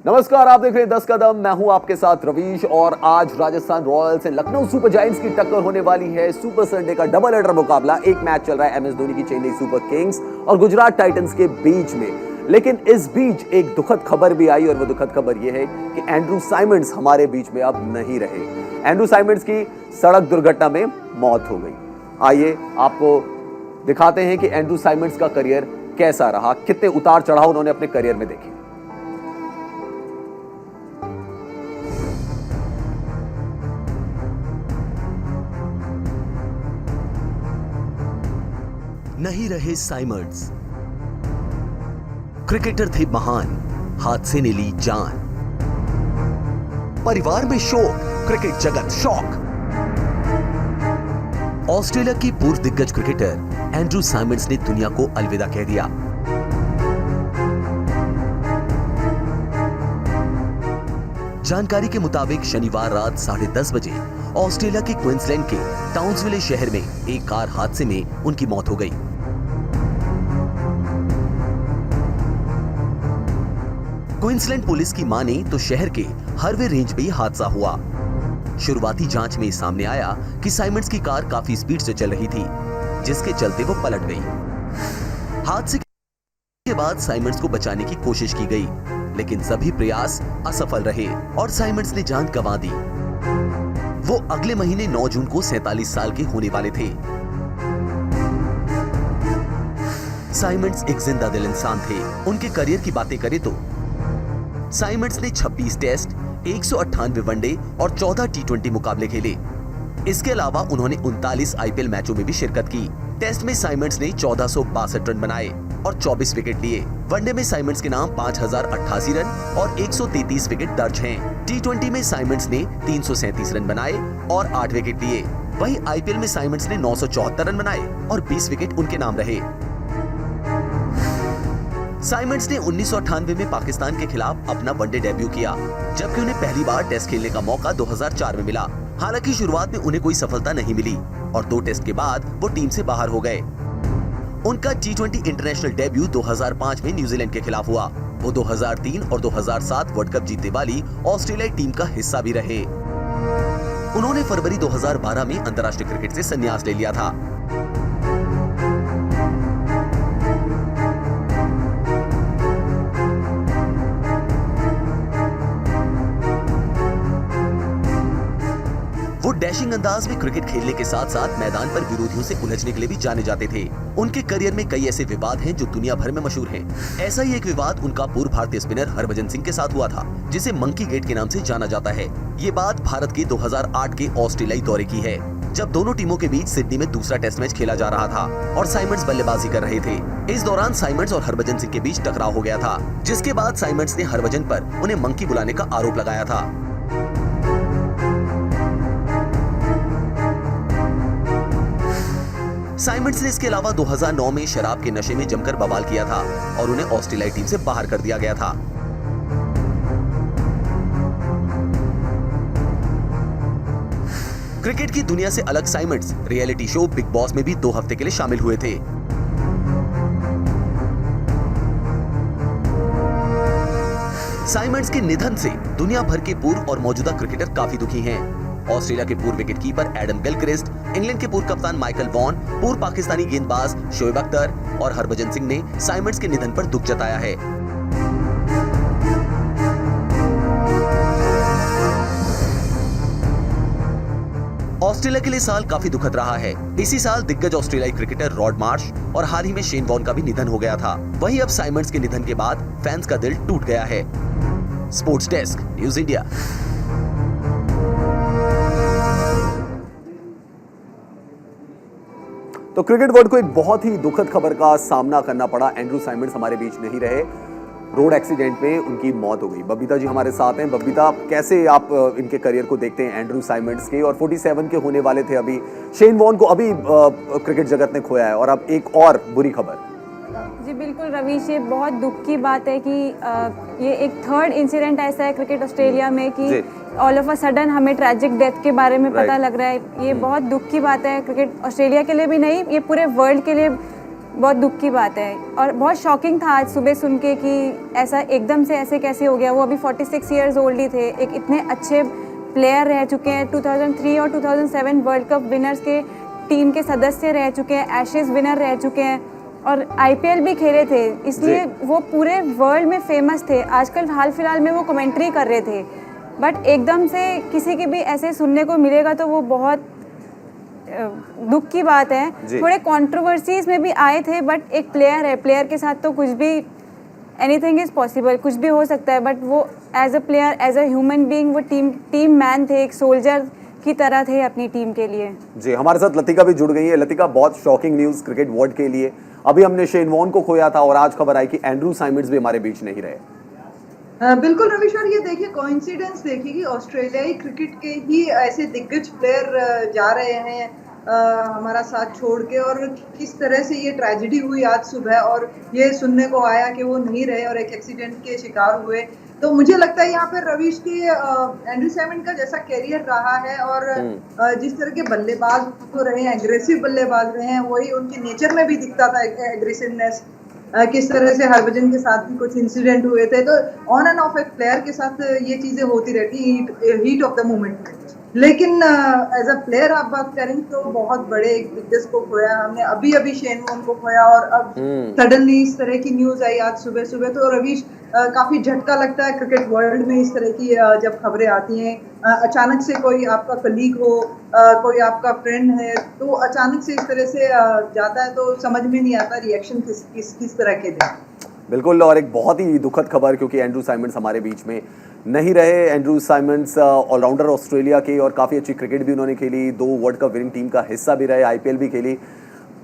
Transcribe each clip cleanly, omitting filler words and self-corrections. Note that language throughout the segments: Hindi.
नमस्कार, आप देख रहे हैं 10 कदम। मैं हूं आपके साथ रवीश और आज राजस्थान रॉयल्स से लखनऊ सुपर जायंट्स की टक्कर होने वाली है। सुपर संडे का डबल हेडर मुकाबला। एक मैच चल रहा है एमएस धोनी की चेन्नई सुपर किंग्स और गुजरात टाइटंस के बीच में। लेकिन इस बीच एक दुखद खबर भी आई और वो दुखद खबर ये है कि एंड्रू साइमंड्स हमारे बीच में अब नहीं रहे। एंड्रू साइमंड्स की सड़क दुर्घटना में मौत हो गई। आइए आपको दिखाते हैं कि एंड्रू साइमंड्स का करियर कैसा रहा, कितने उतार चढ़ाव उन्होंने अपने करियर में देखे। नहीं रहे साइमंड्स। क्रिकेटर थे महान, हादसे ने ली जान। परिवार में शोक, क्रिकेट जगत शॉक। ऑस्ट्रेलिया की पूर्व दिग्गज क्रिकेटर एंड्रू साइमंड्स ने दुनिया को अलविदा कह दिया। जानकारी के मुताबिक शनिवार रात 10:30 बजे ऑस्ट्रेलिया के क्वींसलैंड के टाउन्सविले शहर में एक कार हादसे में उनकी मौत हो गई। क्वींसलैंड पुलिस की माने तो शहर के हरवे रेंज पे हादसा हुआ। शुरुआती जांच में सामने आया कि साइमंड्स की कार काफी स्पीड से चल रही थी, जिसके चलते वो पलट गई। हादसे के बाद साइमंड्स को बचाने की कोशिश की गई, लेकिन सभी प्रयास असफल रहे और साइमंड्स ने जान गंवा दी। वो अगले महीने 9 जून को 47 साल के होने वाले थे। साइमंड्स एक जिंदा दिल इंसान थे। उनके करियर की बातें करें तो साइमंड्स ने 26 टेस्ट, 198 वनडे और 14 टी20 मुकाबले खेले। इसके अलावा उन्होंने 39 आईपीएल मैचों में भी शिरकत की। टेस्ट में साइमंड्स ने 1462 रन बनाए और 24 विकेट लिए। वनडे में साइमंड्स के नाम 5088 रन और 133 विकेट दर्ज हैं। टी20 में साइमंड्स ने 337 रन बनाए और 8 विकेट लिए। वहीं आईपीएल में साइमंड्स ने 974 रन बनाए और 20 विकेट उनके नाम रहे। साइमंड्स ने 1998 में पाकिस्तान के खिलाफ अपना वनडे डेब्यू किया, जबकि उन्हें पहली बार टेस्ट खेलने का मौका 2004 में मिला। हालांकि शुरुआत में उन्हें कोई सफलता नहीं मिली और 2 टेस्ट के बाद वो टीम से बाहर हो गए। उनका टी20 इंटरनेशनल डेब्यू 2005 में न्यूजीलैंड के खिलाफ हुआ। वो 2003 और 2007 वर्ल्ड कप जीतने वाली ऑस्ट्रेलियाई टीम का हिस्सा भी रहे। उन्होंने फरवरी 2012 में अंतर्राष्ट्रीय क्रिकेट से संन्यास ले लिया था। वो डैशिंग अंदाज में क्रिकेट खेलने के साथ साथ मैदान पर विरोधियों से उलझने के लिए भी जाने जाते थे। उनके करियर में कई ऐसे विवाद हैं जो दुनिया भर में मशहूर हैं। ऐसा ही एक विवाद उनका पूर्व भारतीय स्पिनर हरभजन सिंह के साथ हुआ था, जिसे मंकी गेट के नाम से जाना जाता है। ये बात भारत के 2008 के ऑस्ट्रेलियाई दौरे की है, जब दोनों टीमों के बीच सिडनी में दूसरा टेस्ट मैच खेला जा रहा था और साइमंड्स बल्लेबाजी कर रहे थे। इस दौरान साइमंड्स और हरभजन सिंह के बीच टकराव हो गया था, जिसके बाद साइमंड्स ने हरभजन पर उन्हें मंकी बुलाने का आरोप लगाया था। साइमंड्स ने इसके अलावा 2009 में शराब के नशे में जमकर बवाल किया था और उन्हें ऑस्ट्रेलियाई टीम से बाहर कर दिया गया था। क्रिकेट की दुनिया से अलग Symonds reality show big boss में भी 2 हफ्ते के लिए शामिल हुए थे। साइमंड्स के निधन से दुनिया भर के पूर्व और मौजूदा क्रिकेटर काफी दुखी हैं। ऑस्ट्रेलिया के पूर्व विकेटकीपर एडम गिलक्रिस्ट, इंग्लैंड के पूर्व कप्तान माइकल वॉन, पूर्व पाकिस्तानी गेंदबाज शोएब अख्तर और हरभजन सिंह ने साइमंड्स के निधन पर दुख जताया है। ऑस्ट्रेलिया के लिए साल काफी दुखद रहा है। इसी साल दिग्गज ऑस्ट्रेलियाई क्रिकेटर रॉड मार्श और हाल ही में शेन वॉन का भी निधन हो गया था। वहीं अब साइमंड्स के निधन के बाद फैंस का दिल टूट गया है। Sports desk, news India. तो क्रिकेट वर्ल्ड को एक बहुत ही दुखद खबर का सामना करना पड़ा। एंड्रू साइमंड्स हमारे बीच नहीं रहे। रोड एक्सीडेंट में उनकी मौत हो गई। बबीता जी हमारे साथ हैं। बबीता, कैसे आप इनके करियर को देखते हैं, एंड्रू साइमंड्स के? और 47 के होने वाले थे अभी। शेन वॉन को अभी क्रिकेट जगत ने खोया है और अब एक और बुरी खबर। जी बिल्कुल रवीश, ये बहुत दुख की बात है कि ये एक थर्ड इंसिडेंट ऐसा है क्रिकेट ऑस्ट्रेलिया में कि ऑल ऑफ अ सडन हमें ट्रैजिक डेथ के बारे में पता लग रहा है। ये बहुत दुख की बात है क्रिकेट ऑस्ट्रेलिया के लिए भी नहीं, ये पूरे वर्ल्ड के लिए बहुत दुख की बात है और बहुत शॉकिंग था आज सुबह सुन के कि ऐसा एकदम से ऐसे कैसे हो गया। वो अभी 46 इयर्स ओल्ड ही थे, एक इतने अच्छे प्लेयर रह चुके हैं, 2003 और 2007 वर्ल्ड कप विनर्स के टीम के सदस्य रह चुके हैं, एशेज विनर रह चुके हैं और आईपीएल भी खेले थे, इसलिए वो पूरे वर्ल्ड में फेमस थे। आजकल हाल फिलहाल में वो कमेंट्री कर रहे थे, बट एकदम से किसी के भी ऐसे सुनने को मिलेगा तो वो बहुत दुख की बात है। थोड़े कंट्रोवर्सीज में भी आए थे, बट एक प्लेयर है, प्लेयर के साथ तो कुछ भी एनीथिंग इज पॉसिबल, कुछ भी हो सकता है। बट वो as a player, as a human being, वो टीम मैन थे, एक सोल्जर की तरह थे अपनी टीम के लिए। जी, हमारे साथ लतिका भी जुड़ गई है। लतिका, बहुत शॉकिंग न्यूज़ क्रिकेट वर्ल्ड के लिए। अभी हमने शेन वॉर्न को खोया था और आज खबर आई कि एंड्रू साइमंड्स भी हमारे बीच नहीं रहे। बिल्कुल रविश, और ये देखिए कोइंसिडेंस देखिए कि ऑस्ट्रेलियाई क्रिकेट के ही ऐसे दिग्गज प्लेयर जा रहे हैं हमारा साथ छोड़ के, और किस तरह से ये ट्रेजेडी हुई आज सुबह और ये सुनने को आया कि वो नहीं रहे और एक एक्सीडेंट के शिकार हुए। तो मुझे लगता है यहाँ पे रविश के एंड्रू साइमंड का जैसा कैरियर रहा है और जिस तरह के बल्लेबाज वो रहे हैं, एग्रेसिव बल्लेबाज रहे हैं, वही उनके नेचर में भी दिखता था एग्रेसिवनेस। किस तरह से हरभजन के साथ भी कुछ इंसिडेंट हुए थे, तो ऑन एंड ऑफ एक प्लेयर के साथ ये चीजें होती रहती, हीट ऑफ द मोमेंट में। लेकिन एज अ प्लेयर आप बात करें तो बहुत बड़े एक दिग्गज को खोया हमने, अभी शेन वॉर्न को खोया और अब सडनली इस तरह की न्यूज आई आज सुबह सुबह। तो रवीश, काफी झटका लगता है क्रिकेट वर्ल्ड में इस तरह की जब खबरें आती हैं। अचानक से कोई आपका कलीग हो, कोई आपका फ्रेंड है, तो अचानक से इस तरह से जाता है तो समझ में नहीं आता रिएक्शन किस तरह के दें। बिल्कुल, और एक बहुत ही दुखद खबर, क्योंकि एंड्रू साइमंड्स हमारे बीच में नहीं रहे। एंड्रू साइमंड्स ऑलराउंडर ऑस्ट्रेलिया के और काफ़ी अच्छी क्रिकेट भी उन्होंने खेली, 2 वर्ल्ड कप विनिंग टीम का हिस्सा भी रहे, आईपीएल भी खेली,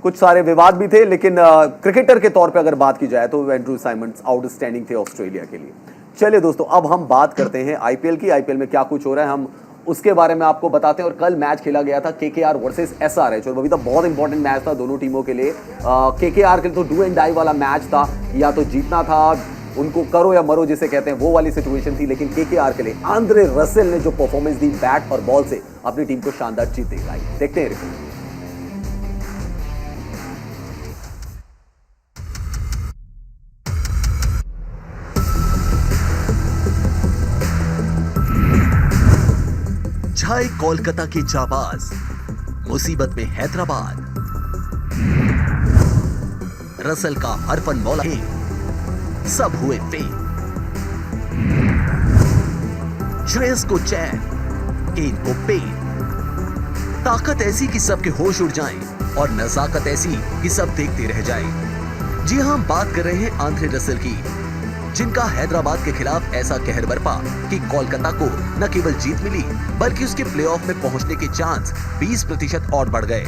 कुछ सारे विवाद भी थे, लेकिन क्रिकेटर के तौर पे अगर बात की जाए तो एंड्रू साइमंड्स आउटस्टैंडिंग थे ऑस्ट्रेलिया के लिए। चलिए दोस्तों, अब हम बात करते हैं आईपीएल की। आईपीएल में क्या कुछ हो रहा है हम उसके बारे में आपको बताते हैं। और कल मैच खेला गया था केकेआर वर्सेस एसआरएच, और वो भी तो बहुत इंपॉर्टेंट मैच था दोनों टीमों के लिए। केकेआर के लिए तो डू एंड डाई वाला मैच था, या तो जीतना था, उनको करो या मरो जिसे कहते हैं, वो वाली सिचुएशन थी। लेकिन केकेआर के लिए आंद्रे रसेल ने जो परफॉर्मेंस दी बैट और बॉल से, अपनी टीम को शानदार जीत दिलाई। देखते हैं रिपोर्ट। छाए कोलकाता के जाबाज, मुसीबत में हैदराबाद, रसल का हरफन मौला, सब हुए फेल। श्रेयस को चैन, केन को पेन। ताकत ऐसी कि सबके होश उड़ जाएं और नजाकत ऐसी कि सब देखते रह जाएं। जी हां, हम बात कर रहे हैं आंद्रे रसेल की, जिनका हैदराबाद के खिलाफ ऐसा कहर बरपा कि कोलकाता को न केवल जीत मिली बल्कि उसके प्लेऑफ में पहुंचने के चांस 20% और बढ़ गए।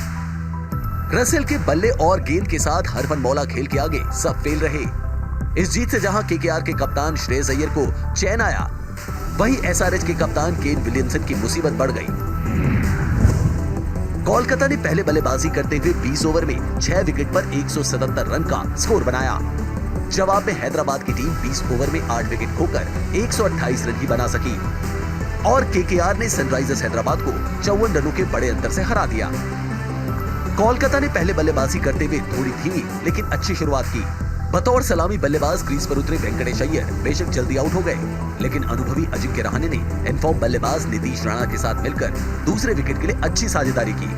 रसेल के बल्ले और गेंद के साथ हरफन मौला खेल के आगे सब फेल रहे। इस जीत से जहां केकेआर के कप्तान श्रेयस अय्यर को चैन आया, वहीं एसआरएच के कप्तान केन विलियमसन की मुसीबत बढ़ गई। कोलकाता ने पहले बल्लेबाजी करते हुए 20 ओवर में 6 विकेट पर 177 रन का स्कोर बनाया। जवाब में हैदराबाद की टीम 20 ओवर में 8 विकेट खोकर 128 रन ही बना सकी और केकेआर ने सनराइजर्स हैदराबाद को 54 रनों के बड़े अंतर से हरा दिया। कोलकाता ने पहले बल्लेबाजी करते हुए थोड़ी धीमी लेकिन अच्छी शुरुआत की। बतौर सलामी बल्लेबाज क्रीज पर उतरे वेंकटेश अय्यर बेशक जल्दी आउट हो गए, लेकिन अनुभवी अजिंक्य रहाणे ने इनफॉर्म बल्लेबाज नीतीश राणा के साथ मिलकर दूसरे विकेट के लिए अच्छी साझेदारी की।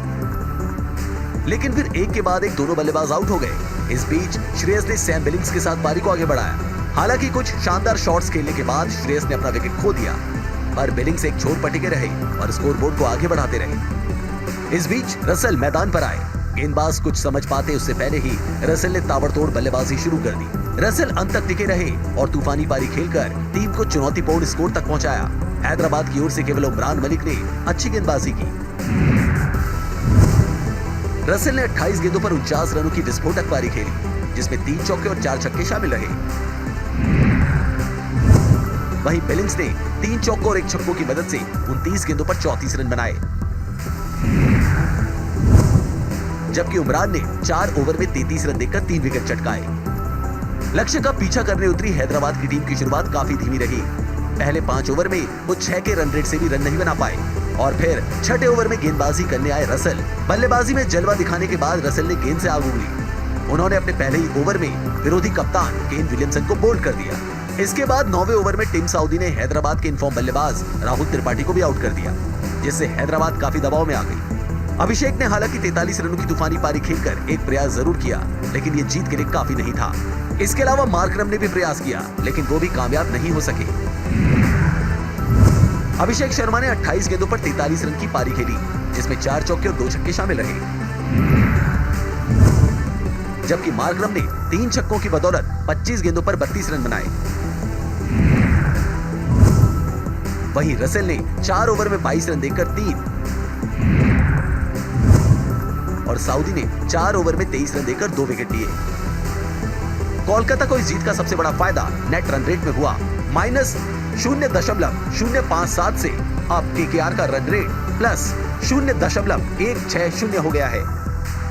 लेकिन फिर एक के बाद एक दोनों बल्लेबाज आउट हो गए। इस बीच श्रेयस ने सैम बिलिंग्स के साथ पारी को आगे बढ़ाया। हालांकि कुछ शानदार शॉट्स खेलने के बाद श्रेयस ने अपना विकेट खो दिया, पर बिलिंग्स एक छोर पर टिके रहे और स्कोरबोर्ड को आगे बढ़ाते रहे। इस बीच रसेल मैदान पर आए। गेंदबाज कुछ समझ पाते उससे पहले ही रसेल ने ताबड़तोड़ बल्लेबाजी शुरू कर दी। रसेल अंत तक टिके रहे और तूफानी पारी खेलकर टीम को चुनौतीपूर्ण स्कोर तक पहुंचाया। हैदराबाद की ओर से केवल उमरान मलिक ने अच्छी गेंदबाजी की। रसेल ने 28 गेंदों पर 49 रनों की विस्फोटक पारी खेली, जिसमें 3 चौके और 4 छक्के शामिल रहे। वहीं बिलिंग्स ने 3 चौकों और 1 छक्कों की मदद से 29 गेंदों पर 34 रन बनाए, जबकि उमरान ने 4 ओवर में 33 रन देकर 3 विकेट चटकाए। लक्ष्य का पीछा करने उतरी हैदराबाद की टीम की शुरुआत काफी धीमी रही। पहले 5 ओवर में वो 6 के रन रेट से भी रन नहीं बना पाए और फिर 6ठे ओवर में गेंदबाजी करने आए रसेल। बल्लेबाजी में जलवा दिखाने के बाद रसेल ने गेंद से आग उगली। उन्होंने अपने पहले ही ओवर में विरोधी कप्तान केन विलियमसन को बोल्ड कर दिया। इसके बाद 9वें ओवर में टिम साउदी ने हैदराबाद के इनफॉर्म बल्लेबाज राहुल त्रिपाठी को भी आउट कर दिया, जिससे हैदराबाद काफी दबाव में आ गई। अभिषेक ने हालांकि 43 रनों की तूफानी पारी खेलकर एक प्रयास जरूर किया, लेकिन ये जीत के लिए काफी नहीं था। इसके अलावा मार्करम ने भी प्रयास किया, लेकिन वो भी कामयाब नहीं हो सके। अभिषेक शर्मा ने 28 गेंदों पर 43 रन की पारी खेली, जिसमें 4 चौके और 2 छक्के शामिल रहे, जबकि मार्करम ने 3 छक्कों की बदौलत 25 गेंदों पर 32 रन बनाए। वहीं रसेल ने 4 ओवर में 22 रन देकर 3 और साउदी ने 4 ओवर में 23 रन देकर 2 विकेट लिए। कोलकाता को इस जीत का सबसे बड़ा फायदा नेट रन रेट में हुआ। -0.057 से अब केकेआर का रन रेट +0.160 हो गया है।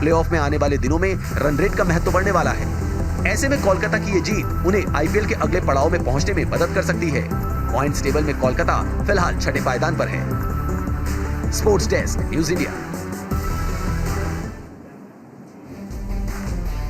प्लेऑफ में आने वाले दिनों में रन रेट का महत्व बढ़ने वाला है। ऐसे में कोलकाता की ये जीत उन्हें आईपीएल के अगले पड़ाव में पहुंचने में मदद कर सकती है। पॉइंट्स टेबल में कोलकाता फिलहाल 6ठे पायदान पर है। Sports desk, news India.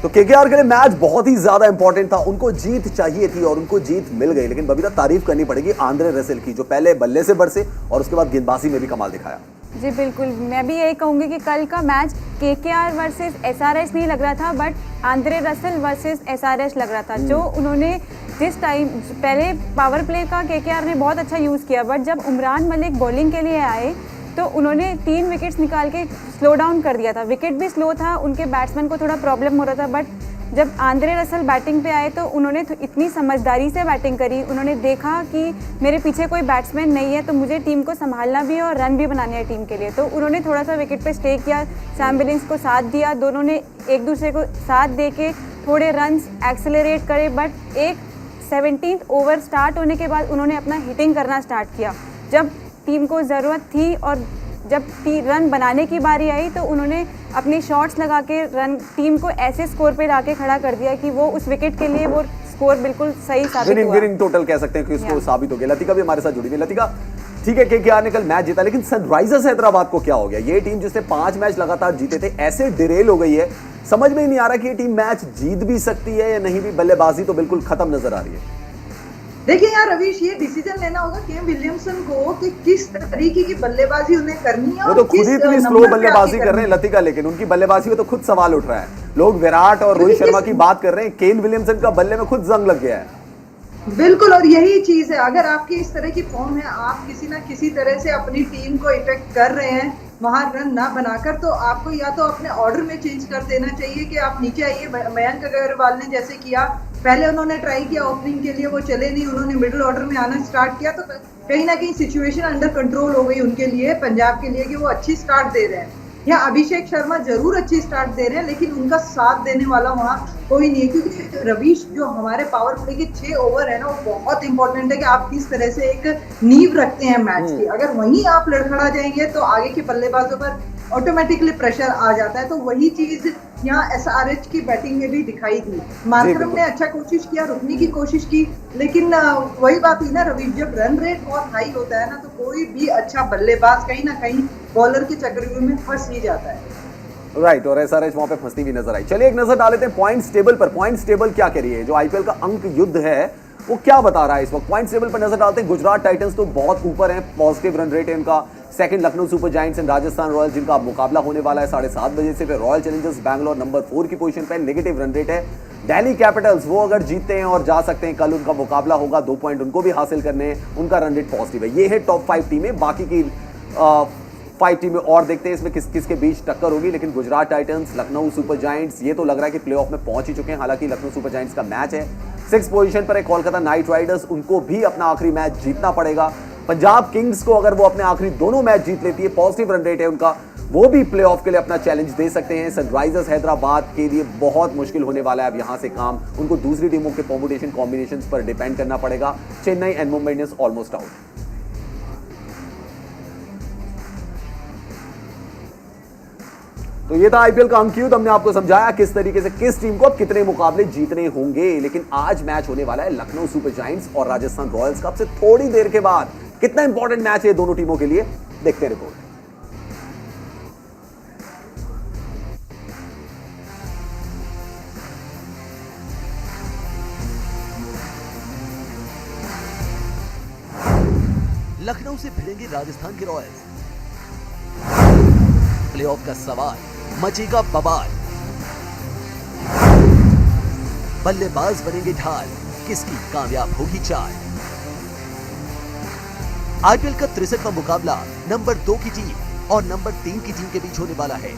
तो केकेआर के लिए मैच बहुत ही ज्यादा इंपॉर्टेंट था, उनको जीत चाहिए थी और उनको जीत मिल गई। लेकिन बबीता, तारीफ करनी पड़ेगी आंद्रे रसेल की, जो पहले बल्ले से बरसे और उसके बाद गेंदबाजी में भी कमाल दिखाया। जी बिल्कुल, मैं भी यही कहूँगी कि कल का मैच केकेआर वर्सेस एसआरएच नहीं लग रहा था, but Andre Russell versus SRH लग रहा था। जो उन्होंने जिस टाइम पहले पावर प्ले का केकेआर ने बहुत अच्छा यूज़ किया, बट जब उमरान मलिक बॉलिंग के लिए आए तो उन्होंने 3 विकेट्स निकाल के स्लो डाउन कर दिया था। विकेट भी स्लो था, उनके बैट्समैन को थोड़ा प्रॉब्लम हो रहा था, बट जब आंद्रे रसेल बैटिंग पे आए तो उन्होंने इतनी समझदारी से बैटिंग करी। उन्होंने देखा कि मेरे पीछे कोई बैट्समैन नहीं है, तो मुझे टीम को संभालना भी है और रन भी बनाने हैं टीम के लिए। तो उन्होंने थोड़ा सा विकेट पे स्टे किया, सैम बिलिंग्स को साथ दिया, दोनों ने एक दूसरे को साथ दे के थोड़े रन्स एक्सेलरेट करे। बट एक 17th ओवर स्टार्ट होने के बाद उन्होंने अपना हिटिंग करना स्टार्ट किया। जब टीम को ज़रूरत थी और जब रन बनाने की बारी आई तो उन्होंने अपनी शॉट्स लगा के रन टीम को ऐसे स्कोर पे लाके खड़ा कर दिया कि वो उस विकेट के लिए वो स्कोर बिल्कुल सही साबित हुआ। विनिंग टोटल कह सकते हैं कि उसको साबित हो गया। लतिका भी हमारे साथ जुड़ी हुई। लतिका, ठीक है केकेआर ने कल मैच जीता, लेकिन सनराइजर्स हैदराबाद को क्या हो गया? ये टीम जिसने 5 मैच लगातार जीते थे, ऐसे डिरेल हो गई है, समझ में ही नहीं आ रहा कि ये टीम मैच जीत भी सकती है या नहीं भी। बल्लेबाजी तो बिल्कुल खत्म नजर आ रही है। देखिए यार रवीश, ये डिसीजन लेना होगा केन विलियमसन को कि किस तरीके की बल्लेबाजी उन्हें करनी है। वो तो खुद ही इतनी स्लो बल्लेबाजी कर रहे हैं लतिका, लेकिन उनकी बल्लेबाजी में तो खुद सवाल उठ रहा है। लोग विराट और रोहित शर्मा की बात कर रहे हैं, केन विलियमसन का बल्ले में खुद जंग लग गया है। बिल्कुल, और यही चीज है, अगर आपकी इस तरह की फॉर्म है, आप किसी ना किसी तरह से अपनी टीम को इफेक्ट कर रहे हैं वहां रन ना बनाकर, तो आपको या तो अपने ऑर्डर में चेंज कर देना चाहिए कि आप नीचे आइए। मयंक अग्रवाल ने जैसे किया, पहले उन्होंने ट्राई किया ओपनिंग के लिए, वो चले नहीं, उन्होंने मिडिल ऑर्डर में आना स्टार्ट किया, तो कहीं ना कहीं सिचुएशन अंडर कंट्रोल हो गई उनके लिए, पंजाब के लिए, कि वो अच्छी स्टार्ट दे रहे हैं। या अभिषेक शर्मा जरूर अच्छी स्टार्ट दे रहे हैं, लेकिन उनका साथ देने वाला वहाँ कोई नहीं है। क्योंकि रवीश, जो हमारे पावर प्ले के 6 ओवर है ना, वो बहुत इंपॉर्टेंट है कि आप किस तरह से एक नींव रखते हैं मैच की। अगर वहीं आप लड़खड़ा जाएंगे तो आगे के बल्लेबाजों पर ऑटोमेटिकली प्रेशर आ जाता है। तो वही चीज यहाँ एसआरएच की बैटिंग में भी दिखाई दी। मार्करम ने अच्छा कोशिश किया, रुकने की कोशिश की, लेकिन वही बात हुई ना रवीश, जब रन रेट बहुत हाई होता है ना, तो कोई भी अच्छा बल्लेबाज कहीं ना कहीं बॉलर के चक्रव्यूह में फंस ही जाता है। राइट, और एसआरएच वहां पे फंसती हुई नजर आई। चलिए एक नजर डाल लेते हैं पॉइंट्स टेबल पर। पॉइंट्स टेबल क्या कह रही है? जो आईपीएल का अंक युद्ध है वो क्या बता रहा है इस वक्त? पॉइंट्स टेबल पर नजर डालते हैं। गुजरात टाइटंस तो बहुत ऊपर है, पॉजिटिव रन रेट है इनका। Second Lucknow super giants and Rajasthan Royals, जिनका मुकाबला होने वाला है 7:30 बजे से। फिर रॉयल चैलेंजर्स बैंगलोर नंबर 4 की पोजीशन पे, नेगेटिव रन रेट है। दिल्ली कैपिटल्स, वो अगर जीतते हैं और जा सकते हैं, कल उनका मुकाबला होगा, 2 पॉइंट उनको भी हासिल करने हैं, उनका रन रेट पॉजिटिव है। ये है टॉप 5 टीमें। बाकी की 5 टीमें और देखते हैं इसमें किस किस के बीच टक्कर होगी। लेकिन Gujarat Titans, Lucknow super giants, ये तो लग रहा है कि प्लेऑफ में पहुंच ही चुके हैं। हालांकि लखनऊ सुपर जायंट्स का मैच है 6 पोजीशन पर है। कोलकाता नाइट राइडर्स, उनको भी अपना आखिरी मैच जीतना पड़ेगा। पंजाब किंग्स को अगर वो अपने आखिरी दोनों मैच जीत लेती है, पॉजिटिव रन रेट है उनका, वो भी प्लेऑफ के लिए अपना चैलेंज दे सकते हैं। सनराइजर्स हैदराबाद के लिए बहुत मुश्किल होने वाला है अब यहां से काम। उनको दूसरी टीमों के परमुटेशन कॉम्बिनेशंस पर डिपेंड करना पड़ेगा। Chennai and Mumbai Indians almost out. तो ये था आईपीएल का अंक युद्ध। हमने आपको समझाया किस तरीके से किस टीम को कितने मुकाबले जीतने होंगे। लेकिन आज मैच होने वाला है लखनऊ सुपर जायंट्स और राजस्थान रॉयल्स का। अब से थोड़ी देर के बाद कितना इंपॉर्टेंट मैच है दोनों टीमों के लिए, देखते हैं रिपोर्ट। लखनऊ से भिड़ेंगे राजस्थान के रॉयल्स। प्लेऑफ का सवाल, मचेगा बवाल। बल्लेबाज बनेंगे ढाल, किसकी कामयाब होगी चाल। आईपीएल का 63वां मुकाबला नंबर 2 की टीम और नंबर 3 की टीम के बीच होने वाला है।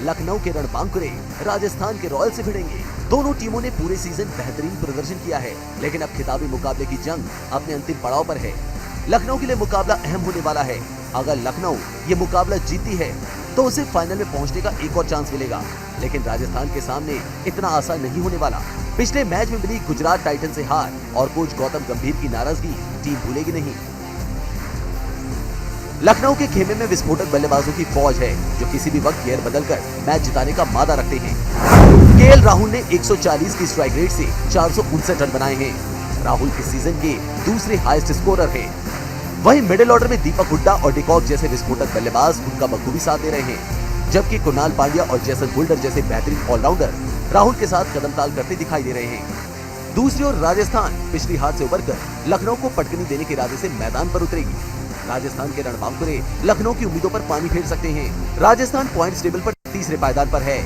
लखनऊ के रणबांकुरे राजस्थान के रॉयल से भिड़ेंगे। दोनों टीमों ने पूरे सीजन बेहतरीन प्रदर्शन किया है, लेकिन अब खिताबी मुकाबले की जंग अपने अंतिम पड़ाव पर है। लखनऊ के लिए मुकाबला अहम होने वाला है। अगर लखनऊ ये मुकाबला जीती है तो उसे फाइनल में पहुंचने का एक और चांस मिलेगा, लेकिन राजस्थान के सामने इतना आसान नहीं होने वाला। पिछले मैच में मिली गुजरात टाइटन से हार और कोच गौतम गंभीर की नाराजगी टीम भूलेगी नहीं। लखनऊ के खेमे में विस्फोटक बल्लेबाजों की फौज है जो किसी भी वक्त गियर बदलकर मैच जिताने का मादा रखते हैं। केएल राहुल ने 140 की स्ट्राइक रेट से 459 रन बनाए हैं। राहुल इस सीजन के दूसरे हाईएस्ट स्कोरर हैं। वहीं मिडिल ऑर्डर में दीपक हुड्डा और डिकॉक जैसे विस्फोटक बल्लेबाज उनका बखूबी साथ दे रहे हैं, जबकि कुणाल पांड्या और जेसन होल्डर जैसे बेहतरीन ऑलराउंडर राहुल के साथ कदमताल करते दिखाई दे रहे हैं। दूसरी ओर राजस्थान पिछली हार से उबरकर लखनऊ को पटकनी देने के इरादे से मैदान पर उतरेगी। राजस्थान के रणबांकुरे लखनऊ की उम्मीदों पर पानी फेर सकते हैं। राजस्थान पॉइंट्स टेबल पर तीसरे पायदान पर है।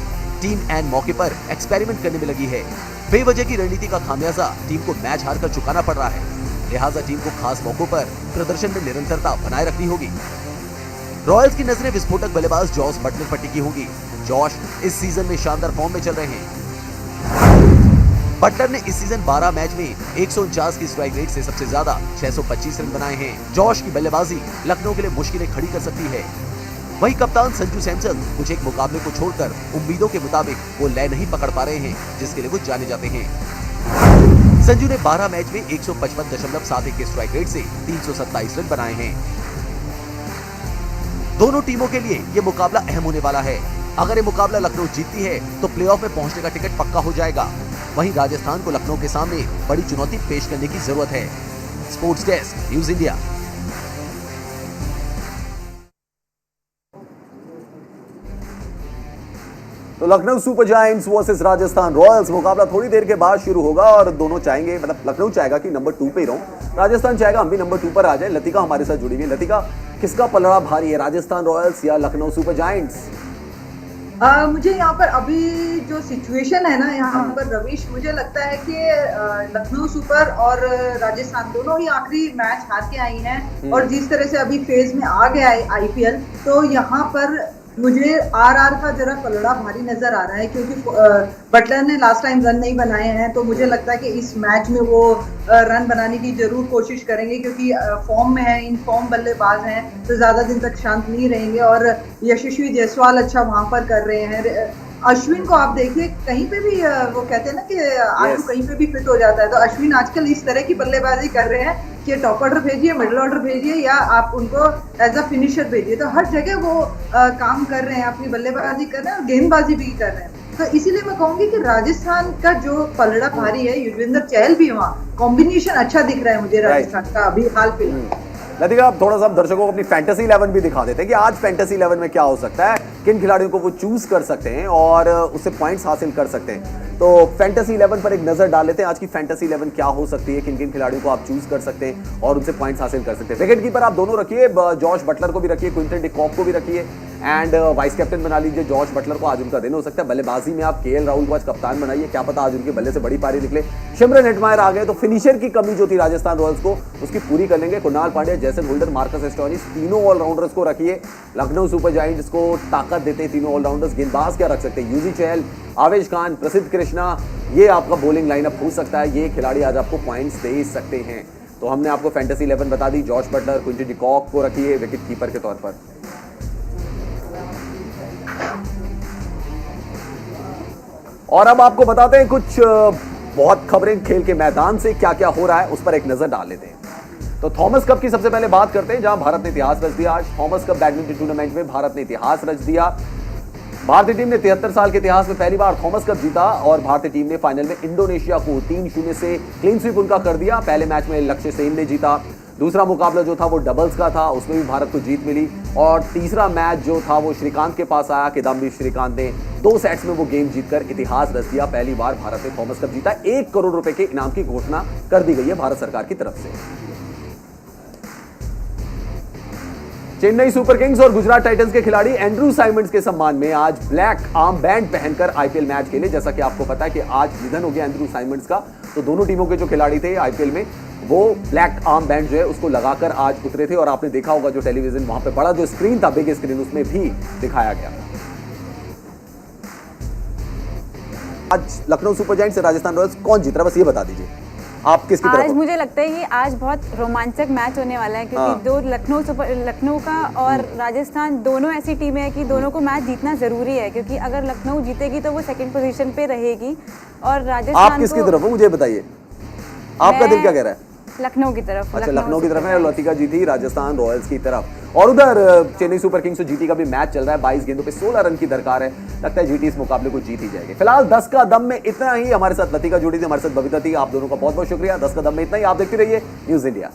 टीम एन मौके पर एक्सपेरिमेंट करने में लगी है। बेवजह की रणनीति का खामियाजा टीम को मैच हार कर चुकाना पड़ रहा है, लिहाजा टीम को खास मौकों पर प्रदर्शन में निरंतरता बनाए रखनी होगी। रॉयल्स की नजरें विस्फोटक बल्लेबाज जॉस बटलर पर टिकी होगी। जॉश इस सीजन में शानदार फॉर्म में चल रहे हैं। बटलर ने इस सीजन 12 मैच में 149 की स्ट्राइक रेट से सबसे ज्यादा 625 रन बनाए हैं। जॉश की बल्लेबाजी लखनऊ के लिए मुश्किलें खड़ी कर सकती है। वहीं कप्तान संजू सैमसन कुछ एक मुकाबले को छोड़कर उम्मीदों के मुताबिक वो लय नहीं पकड़ पा रहे हैं जिसके लिए वो जाने जाते हैं। संजू ने 12 मैच में 155.71 के स्ट्राइक रेट से 327 रन बनाए हैं। दोनों टीमों के लिए ये मुकाबला अहम होने वाला है। अगर ये मुकाबला लखनऊ जीतती है तो प्लेऑफ में पहुंचने का टिकट पक्का हो जाएगा। वहीं राजस्थान को लखनऊ के सामने बड़ी चुनौती पेश करने की जरूरत है। Sports desk, news India. तो Lucknow super giants versus Rajasthan royals मुकाबला थोड़ी देर के बाद शुरू होगा और दोनों चाहेंगे, मतलब लखनऊ चाहेगा कि नंबर 2 पे ही रहूं, राजस्थान चाहेगा हम भी नंबर 2 पर आ जाए। लतिका हमारे साथ जुड़ी हुई है। लतिका, किसका पलड़ा भारी है, राजस्थान रॉयल्स या लखनऊ सुपर जायंट्स? मुझे यहाँ पर अभी जो सिचुएशन है ना यहाँ पर रवीश, मुझे लगता है कि लखनऊ सुपर और राजस्थान दोनों ही आखिरी मैच हार के आई हैं और जिस तरह से अभी फेज में आ गया है आईपीएल, तो यहाँ पर मुझे आरआर का जरा पलड़ा भारी नजर आ रहा है, क्योंकि बटलर ने लास्ट टाइम रन नहीं बनाए हैं, तो मुझे लगता है कि इस मैच में वो रन बनाने की जरूर कोशिश करेंगे, क्योंकि फॉर्म में है, इन फॉर्म बल्लेबाज हैं, तो ज्यादा दिन तक शांत नहीं रहेंगे। और यशस्वी जायसवाल अच्छा वहां पर कर रहे हैं। अश्विन को आप देखिए, कहीं पे भी वो कहते हैं ना कि आलू कहीं पे भी फिट हो जाता है, तो अश्विन आजकल इस तरह की बल्लेबाजी कर रहे हैं कि टॉप ऑर्डर भेजिए, मिडिल ऑर्डर भेजिए या आप उनको एज अ फिनिशर भेजिए, तो हर जगह वो काम कर रहे हैं, अपनी बल्लेबाजी कर रहे हैं और गेंदबाजी भी कर रहे हैं। तो इसीलिए मैं कहूंगी कि राजस्थान का जो पलड़ा भारी है, युजवेंद्र चहल भी वहाँ कॉम्बिनेशन अच्छा दिख रहा है मुझे राजस्थान का अभी हाल फिलहाल। लतिका, आप थोड़ा सा दर्शकों को अपनी फैंटेसी 11 भी दिखा देते हैं कि आज फैंटेसी 11 में क्या हो सकता है, किन खिलाड़ियों को वो चूज कर सकते हैं और उससे पॉइंट्स हासिल कर सकते हैं। तो फैंटेसी 11 पर एक नजर डाल लेते हैं। आज की फैंटेसी 11 क्या हो सकती है, किन किन खिलाड़ियों को आप चूज कर सकते हैं और उनसे पॉइंट्स हासिल कर सकते हैं। विकेट कीपर आप दोनों रखिए, जॉश बटलर को भी रखिए, क्विंटन डिकॉक को भी रखिए एंड वाइस कैप्टन बना लीजिए जॉर्ज बटलर को। आज उनका दिन हो सकता है। बल्लेबाजी में आप केएल राहुल को आज कप्तान बनाइए, क्या पता आज उनके बल्ले से बड़ी पारी निकले। शिमरन हेटमायर आ गए तो फिनिशर की कमी जो थी राजस्थान रॉयल्स को, उसकी पूरी कर लेंगे। Kunal Pandya, Jason Holder, Marcus Stoinis, तीनों ऑलराउंडर्स को रखिए। लखनऊ सुपर जायंट्स को ताकत देते हैं तीनों ऑलराउंडर्स। गेंदबाज क्या रख सकते हैं, यूजी चहल, आवेश खान, प्रसिद्ध कृष्णा, ये आपका बॉलिंग लाइनअप हो सकता है। ये खिलाड़ी आज आपको पॉइंट्स दे सकते हैं। तो हमने आपको फैंटेसी 11 बता दी। जॉर्ज बटलर, क्विंटन डिकॉक को रखिए विकेट कीपर के तौर पर। और अब आपको बताते हैं कुछ बहुत खबरें खेल के मैदान से, क्या क्या हो रहा है उस पर एक नजर डाल लेते हैं। तो थॉमस कप की सबसे पहले बात करते हैं, जहां भारत ने इतिहास रच दिया। आज थॉमस कप बैडमिंटन टूर्नामेंट में भारत ने इतिहास रच दिया। भारतीय टीम ने 73 साल के इतिहास में पहली बार थॉमस कप जीता और भारतीय टीम ने फाइनल में इंडोनेशिया को 3-0 से क्लीन स्वीप उनका कर दिया। पहले मैच में लक्ष्य सेन ने जीता। दूसरा मुकाबला जो था वो डबल्स का था, उसमें भी भारत को जीत मिली। और तीसरा मैच जो था वो श्रीकांत के पास आया। किदाम्बी श्रीकांत ने 2 सेट्स में वो गेम जीतकर इतिहास रच दिया। पहली बार भारत ने थॉमस कप जीता। 1 करोड़ रुपए के इनाम की घोषणा कर दी गई है भारत सरकार की तरफ से। चेन्नई सुपर किंग्स और गुजरात टाइटंस के खिलाड़ी एंड्रू साइमंड्स के सम्मान में आज ब्लैक आर्म बैंड पहनकर आईपीएल मैच खेले। जैसा कि आपको पता है कि आज निधन हो गया एंड्रू साइमंड्स का, तो दोनों टीमों के जो खिलाड़ी थे आईपीएल में वो ब्लैक आर्म बैंड जो है उसको लगाकर आज उतरे थे। और आपने देखा होगा जो टेलीविजन वहां पे बड़ा जो स्क्रीन था, बिग स्क्रीन, उसमें भी दिखाया गया। आज लखनऊ सुपर जायंट्स से राजस्थान रॉयल्स कौन जीत रहा है, बस ये बता दीजिए आप किसकी तरफ आज हो? मुझे लगता है कि आज बहुत रोमांचक मैच होने वाला है, क्योंकि हाँ। दो लखनऊ का और राजस्थान दोनों ऐसी टीमें हैं कि दोनों को मैच जीतना जरूरी है, क्योंकि अगर लखनऊ जीतेगी तो वो सेकंड पोजीशन पे रहेगी और राजस्थान आप किसकी तरफ हो मुझे बताइए, आपका दिल क्या कह रहा है? लखनऊ की तरफ। अच्छा, लखनऊ की तरफ है, लतिका जी थी राजस्थान रॉयल्स की तरफ। और उधर चेन्नई सुपर किंग्स और जीटी का भी मैच चल रहा है। 22 गेंदों पे 16 रन की दरकार है। लगता है जीटी इस मुकाबले को जीत ही जाएगी। फिलहाल 10 का दम में इतना ही। हमारे साथ लतिका जुड़ी थी, हमारे साथ बबीता थी। आप दोनों का बहुत बहुत शुक्रिया। 10 का दम में इतना ही। आप देखते रहिए न्यूज इंडिया।